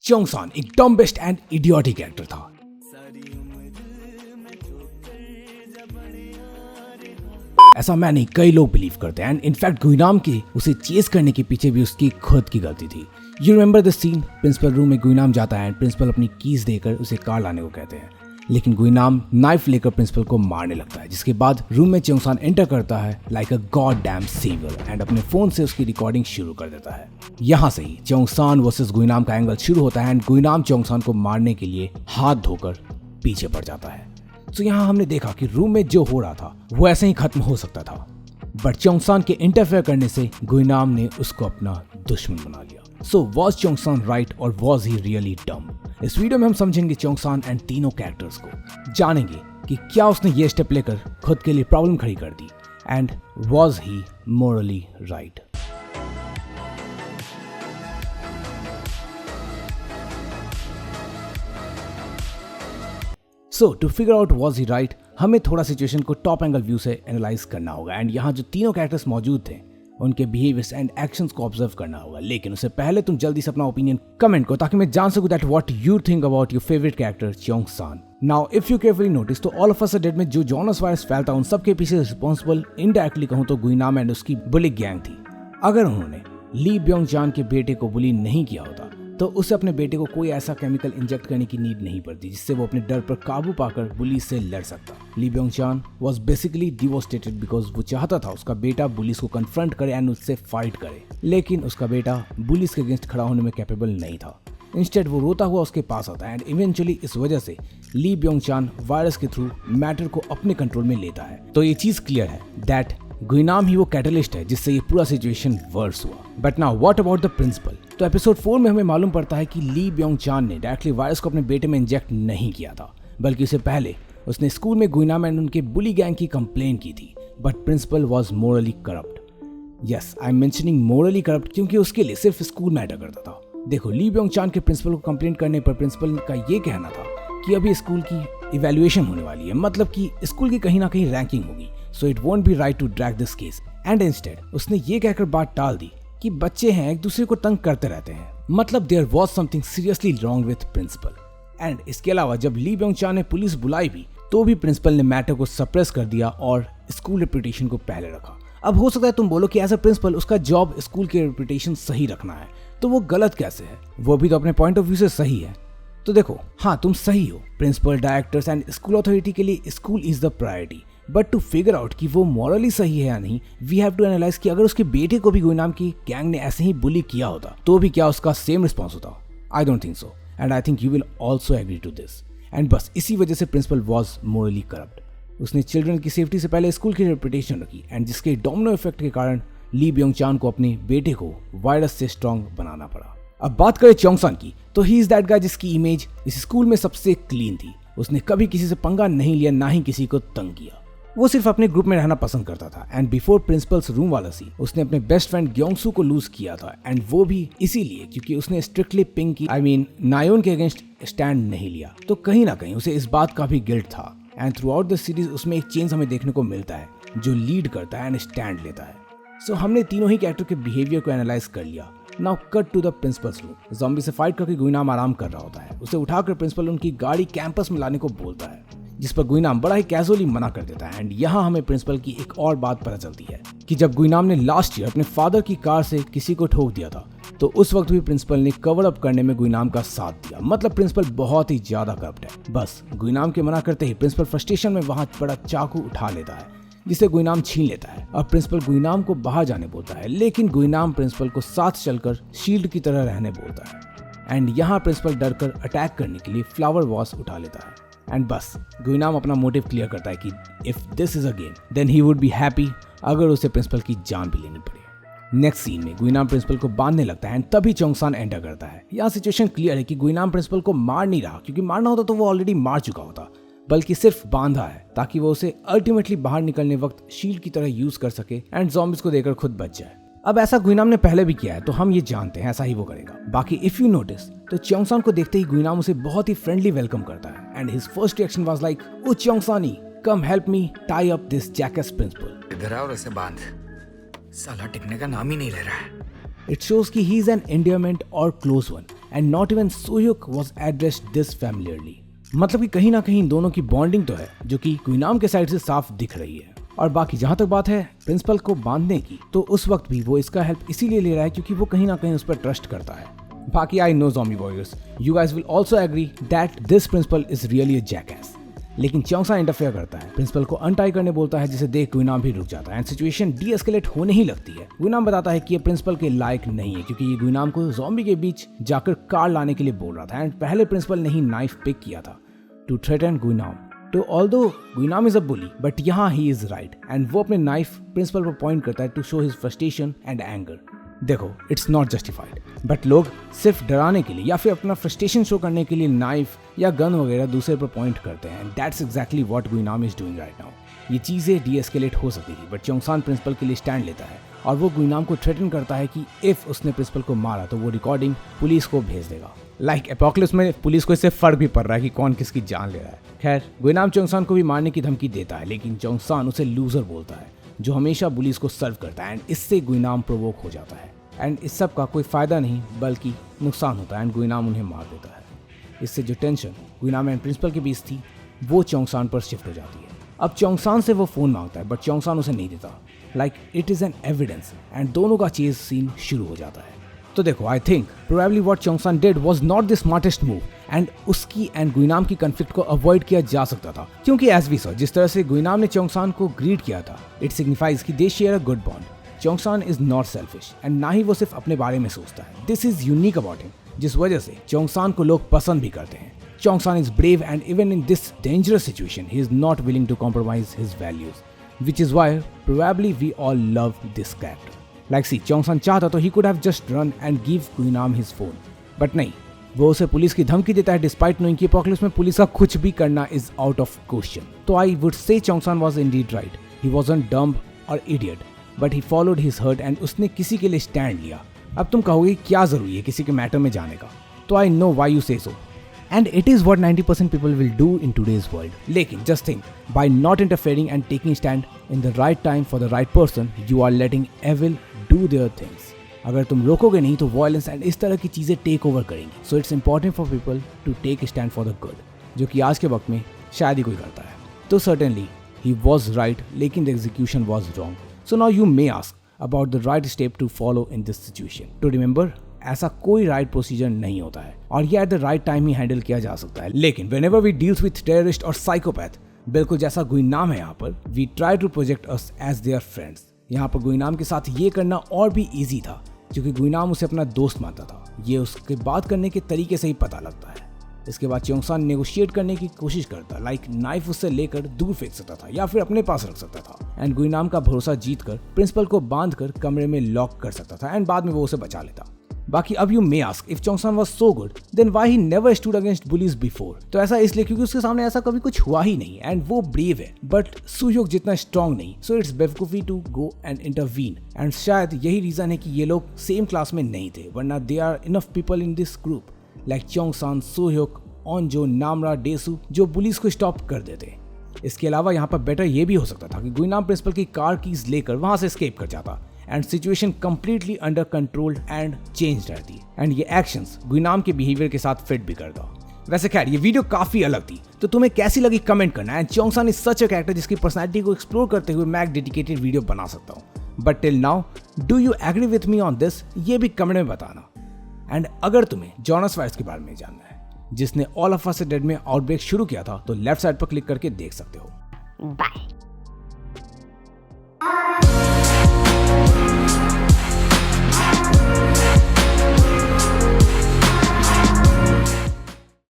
चोंगसान एक dumbest and idiotic character था। ऐसा मैंने कई लोग बिलीव करते हैं एंड इनफैक्ट गुइनाम के उसे चेस करने के पीछे भी उसकी खुद की गलती थी। You remember the scene, principal room में गुइनाम जाता है एंड प्रिंसिपल अपनी कीज देकर उसे कार लाने को कहते हैं, लेकिन गुइनाम नाइफ लेकर प्रिंसिपल को मारने लगता है, जिसके बाद रूम में चोंगसान एंटर करता है like a god damn saviour and अपने फोन से उसकी रिकॉर्डिंग शुरू कर देता है। यहाँ से ही चोंगसान वर्सेस गुइनाम का एंगल शुरू होता है एंड गुइनाम चोंगसान को मारने के लिए हाथ धोकर पीछे पड़ जाता है। तो यहाँ हमने देखा कि रूम में जो हो रहा था वो ऐसे ही खत्म हो सकता था, बट चोंगसान के इंटरफेयर करने से गुइनाम ने उसको अपना दुश्मन बना लिया। सो वॉज चोंगसान राइट और वॉज ही रियली डम? इस वीडियो में हम समझेंगे चोंगसान एंड तीनों कैरेक्टर्स को, जानेंगे कि क्या उसने ये स्टेप लेकर खुद के लिए प्रॉब्लम खड़ी कर दी and was he morally right. So to figure out was he right, हमें थोड़ा सिचुएशन को टॉप एंगल व्यू से एनालाइज करना होगा एंड यहाँ जो तीनों कैरेक्टर्स मौजूद थे उनके बिहेवियर्स एंड एक्शंस को ऑब्जर्व करना होगा। लेकिन उससे पहले तुम जल्दी से अपना ओपिनियन कमेंट करो ताकि मैं जान सकूं that what you think about your favourite character Cheongsan. Now if you carefully notice तो all of us are dead में जो जॉनस वायरस फैलता उन सबके पीछे रिस्पॉन्सिबल इनडायरेक्टली कहूं तो गुइनाम एंड उसकी बुली गैंग थी। अगर उन्होंने ली ब्योंग चान के बेटे को बुली नहीं किया होता तो उसे अपने बेटे को कोई ऐसा केमिकल इंजेक्ट करने की नीड नहीं पड़ती जिससे वो अपने डर पर काबू पाकर बुली से लड़ सकता। ली ब्योंग चान वाज बेसिकली डिवोस्टेटेड बिकॉज वो चाहता था उसका बेटा बुलिस को कन्फ्रंट करे एंड उससे फाइट करे, लेकिन उसका बेटा बुलिस के अगेंस्ट खड़ा होने में कैपेबल नहीं था। इंस्टेड वो रोता हुआ उसके पास आता है एंड इवेंचुअली इस वजह से ली ब्योंग चान वायरस के थ्रू मैटर को अपने कंट्रोल में लेता है। तो ये चीज क्लियर है दैट गुइनाम ही वो कैटलिस्ट है जिससे ये पूरा सिचुएशन वर्स हुआ। But now what about the principal? तो एपिसोड 4 में हमें मालूम पड़ता है कि ली ब्योंग चान ने डायरेक्टली वायरस को अपने बेटे में इंजेक्ट नहीं किया था, बल्कि उससे पहले उसने स्कूल में गुइनाम एंड उनके बुली गैंग की कंप्लेन की थी। But principal was morally corrupt. Yes, I am mentioning morally corrupt क्योंकि उसके लिए सिर्फ स्कूल मैटर करता था। देखो, ली ब्योंग चान के प्रिंसिपल को कंप्लेंट करने पर प्रिंसिपल का ये कहना था कि अभी स्कूल की इवैल्यूएशन होने वाली है, मतलब कि स्कूल की कहीं ना कहीं रैंकिंग होगी, so it won't be right to drag this case. And instead उसने ये कहकर बात टाल दी कि बच्चे हैं एक दूसरे को तंग करते रहते हैं, मतलब there was something seriously wrong with principal. And इसके अलावा जब ली ब्योंग चान ने पुलिस बुलाई भी तो भी प्रिंसिपल ने मैटर को सप्रेस कर दिया और स्कूल रेपुटेशन को पहले रखा। अब हो सकता है तुम बोलो कि एज अ प्रिंसिपल उसका जॉब स्कूल की रेपुटेशन सही रखना है, तो वो गलत कैसे है? वो भी तो अपने पॉइंट ऑफ व्यू से सही है। तो देखो, हाँ तुम सही हो, principal, directors and school authority के लिए school is the priority, but to figure out कि वो मॉरली सही है या नहीं, वी हैव टू एनालाइज कि अगर उसके बेटे को भी गुइनाम की गैंग ने ऐसे ही बुली किया होता तो भी क्या उसका सेम रिस्पॉन्स होता? I don't think so and I think you will also agree to this. And बस इसी वजह से प्रिंसिपल वॉज मोरली करप्ट। उसने चिल्ड्रन की सेफ्टी से पहले स्कूल की रेपुटेशन रखी एंड जिसके डोमिनो इफेक्ट के कारण ली ब्योंग चान को अपने बेटे को वायरस से स्ट्रॉन्ग बनाना पड़ा। अब बात करें चोंगसान की, तो ही इज दैट गाय जिसकी इमेज इस स्कूल में सबसे क्लीन थी। उसने कभी किसी से पंगा नहीं लिया, ना ही किसी को तंग किया। वो सिर्फ अपने ग्रुप में रहना पसंद करता था एंड बिफोर प्रिंसिपल्स रूम वाला सी उसने अपने बेस्ट फ्रेंड ग्योंगसू को लूज किया था एंड वो भी इसीलिए क्योंकि उसने स्ट्रिक्टली पिंग की नायोन के अगेंस्ट स्टैंड नहीं लिया। तो कहीं ना कहीं उसे इस बात का भी गिल्ट था and through out the series उसमें एक चेंज हमें देखने को मिलता है जो लीड करता है एंड स्टैंड लेता है। सो हमने तीनों ही कैरेक्टर के बिहेवियर को एनालाइज कर लिया। Now cut to the principal's room. Zombie से फाइट करके गुइनाम आराम कर रहा होता है। उसे उठाकर प्रिंसिपल उनकी गाड़ी कैंपस में लाने को बोलता है, जिस पर गुइनाम बड़ा ही कैजुअली मना कर देता है। एंड यहाँ हमें प्रिंसिपल की एक और बात पता चलती है कि जब गुइनाम ने लास्ट ईयर अपने फादर की कार से किसी को ठोक दिया था तो उस वक्त भी प्रिंसिपल ने कवर अप करने में गुइनाम का साथ दिया। मतलब प्रिंसिपल बहुत ही ज्यादा करप्ट है। बस गुइनाम के मना करते ही प्रिंसिपल फ्रस्ट्रेशन में वहां बड़ा चाकू उठा लेता है जिसे गुइनाम छीन लेता है और प्रिंसिपल गुइनाम को बाहर जाने बोलता है, लेकिन गुइनाम प्रिंसिपल को साथ चलकर शील्ड की तरह रहने बोलता है। एंड यहाँ प्रिंसिपल डरकर अटैक करने के लिए फ्लावर वॉश उठा लेता है। एंड बस गुइनाम अपना मोटिव क्लियर करता है कि if this is a game then he would be happy अगर उसे प्रिंसिपल की जान भी लेनी पड़े। नेक्स्ट सीन में गुइनाम प्रिंसिपल को बांधने लगता है एंड तभी चोंगसान एंटर करता है। यहाँ सिचुएशन क्लियर है कि गुइनाम प्रिंसिपल को मार नहीं रहा, क्योंकि मारना होता तो वो ऑलरेडी मार चुका होता, बल्कि सिर्फ बांधा है ताकि वो उसे अल्टीमेटली बाहर निकलने वक्त शील्ड की तरह यूज कर सके एंड ज़ॉम्बीज़ को देकर खुद बच जाए। अब ऐसा गुइनाम ने पहले भी किया है तो हम ये जानते हैं ऐसा ही वो करेगा। बाकी इफ यू नोटिस तो चोंगसान को देखते ही गुइनाम उसे बहुत ही फ्रेंडली वेलकम करता है and his first reaction was like, oh चोंगसानी, come help me tie up this jackass principal. इधर आओ और इसे बांध, साला टिकने का नाम ही नहीं ले रहा है। It shows कि he is an endearment or close one and not even Soo-hyuk was addressed this familiarly. मतलब कि कहीं ना कहीं दोनों की बॉन्डिंग तो है जो कि गुइनाम के साइड से साफ दिख रही है। और बाकी जहाँ तक बात है प्रिंसिपल को बांधने की, तो उस वक्त भी वो इसका हेल्प इसीलिए ले रहा है क्योंकि वो कहीं ना कहीं उस पर ट्रस्ट करता है। बाकी I know zombie warriors, you guys will also agree that this principal is really a jackass. लेकिन चोंगसा इंटरफेयर करता है, प्रिंसिपल को अनटाई करने बोलता है, जिसे देख गुइनाम भी रुक जाता है एंड सिचुएशन डी एस्केलेट होने ही लगती है। गुइनाम बताता है कि ये प्रिंसिपल के लायक नहीं है क्योंकि ये गुइनाम को ज़ॉम्बी के बीच जाकर कार लाने के लिए बोल रहा था एंड पहले प्रिंसिपल ने ही नाइफ पिक किया था टू थ्रेटन गुइनाम। तो although Gwinam is a bully but यहाँ ही इज राइट एंड वो अपने नाइफ प्रिंसिपल पर पॉइंट करता है to show his frustration and anger. देखो इट्स नॉट जस्टिफाइड बट लोग सिर्फ डराने के लिए या फिर अपना फ्रस्ट्रेशन शो करने के लिए नाइफ या गन वगैरह दूसरे पर पॉइंट करते हैं and that's exactly what Gwinam is doing right now. ये चीज़ें डी एस्केलेट हो सकती थी बट चोंगसान प्रिंसिपल के लिए स्टैंड लेता है और वो गुइनाम को थ्रेटन करता है कि इफ उसने प्रिंसिपल को मारा तो वो रिकॉर्डिंग पुलिस को भेज देगा। लाइक एपोकलिप्स में पुलिस को इससे फर्क भी पड़ रहा है कि कौन किसकी जान ले रहा है। खैर गुइनाम चोंगसान को भी मारने की धमकी देता है लेकिन चोंगसान उसे लूजर बोलता है जो हमेशा पुलिस को सर्व करता है एंड इससे गुइनाम प्रोवोक हो जाता है एंड इस सब का कोई फायदा नहीं बल्कि नुकसान होता है एंड गुइनाम उन्हें मार देता है। इससे जो टेंशन गुइनाम एंड प्रिंसिपल के बीच थी वो चोंगसान पर शिफ्ट हो जाती है। अब चोंगसान से वो फोन मांगता है बट चोंगसान उसे नहीं देता, like it is an evidence and दोनों का चेज सीन शुरू हो जाता है। तो देखो I think probably what Cheongsan did was not the smartest move and उसकी एंड गुइनाम की कन्फ्लिक्ट को अवॉइड किया जा सकता था क्योंकि एज वी सॉ जिस तरह से गुइनाम ने चोंगसान को ग्रीट किया था इट सिग्निफाइज कि they share a good bond. Cheongsan is not selfish and ना ही वो सिर्फ अपने बारे में सोचता है। This is unique about him जिस वजह से चोंगसान को लोग पसंद भी करते हैं। Cheongsan is brave and even in this dangerous situation he is not willing to compromise his values which is why probably we all love this character. Like see Cheongsan चाहता तो he could have just run and give Gwinam his phone but नहीं, वो उसे police की धमकी देता है despite knowing कि एपोकलिप्स में पुलिस का कुछ भी करना इज आउट ऑफ क्वेश्चन। तो I would say Cheongsan was indeed right, he wasn't dumb और idiot but he followed his heart and उसने किसी के लिए स्टैंड लिया। अब तुम कहोगे क्या जरूरी है किसी के मैटर में जाने का, तो I know why you say so and it is what 90% people will do in today's world. लेकिन just think by not interfering and taking stand in the right time for the right person you are letting evil do their things. अगर तुम रोकोगे नहीं तो violence and इस तरह की चीजें take over करेंगी। So it's important for people to take stand for the good, जो कि आज के वक्त में शायद ही कोई करता है। तो सर्टेनली ही वॉज राइट लेकिन the execution was wrong. So now you may ask about the right step to follow in this situation. To remember, ऐसा कोई राइट प्रोसीजर नहीं होता है और ये at the right time he handle किया जा सकता है। लेकिन whenever we deals with terrorist और psychopath, बिल्कुल जैसा गुइनाम है यहाँ पर, we try to project us as their friends. यहाँ पर गुइनाम के साथ ये करना और भी इजी था क्योंकि गुइनाम उसे अपना दोस्त मानता था। ये उसके बात करने के तरीके से ही पता लगता है। इसके बाद चोंगसान नेगोशिएट करने की कोशिश करता, लाइक नाइफ उससे लेकर दूर फेंक सकता था या फिर अपने पास रख सकता था एंड गुइनाम का भरोसा जीतकर प्रिंसिपल को बांधकर कमरे में लॉक कर सकता था एंड बाद में वो उसे बचा लेता। बाकी अब you may ask if Cheongsan was so good then why he never stood against bullies before. तो ऐसा इसलिए क्योंकि उसके सामने ऐसा कभी कुछ हुआ ही नहीं एंड वो ब्रेव है बट सू-ह्युक जितना स्ट्रांग नहीं। सो इट्स बेवकूफी to go and intervene and शायद यही रीजन है कि ये लोग सेम क्लास में नहीं थे, वरना they are enough people in this group like Cheongsan, Suhyeok, Onjo, Namra, Daesu जो पुलिस को स्टॉप कर देते। इसके अलावा यहाँ पर बेटर ये भी हो सकता था कि गुइनाम प्रिंसिपल की कार कीज लेकर वहां से एस्केप कर जाता and situation completely under control and change रहती एंड ये एक्शंस गुइनाम के बिहेवियर के साथ फिट भी करता। वैसे खैर ये वीडियो काफी अलग थी, तो तुम्हें कैसी लगी कमेंट करना and Cheongsan is such a character जिसकी पर्सनैलिटी को एक्सप्लोर करते हुए मैं एक डेडिकेटेड वीडियो बना सकता हूँ। But till now do you agree with me on this, ये भी कमेंट में बताना। एंड अगर तुम्हें जॉनस वाइट्स के बारे में जानना है जिसने ऑल ऑफ अस डेड में आउटब्रेक शुरू किया था तो लेफ्ट साइड पर क्लिक करके देख सकते हो। बाय।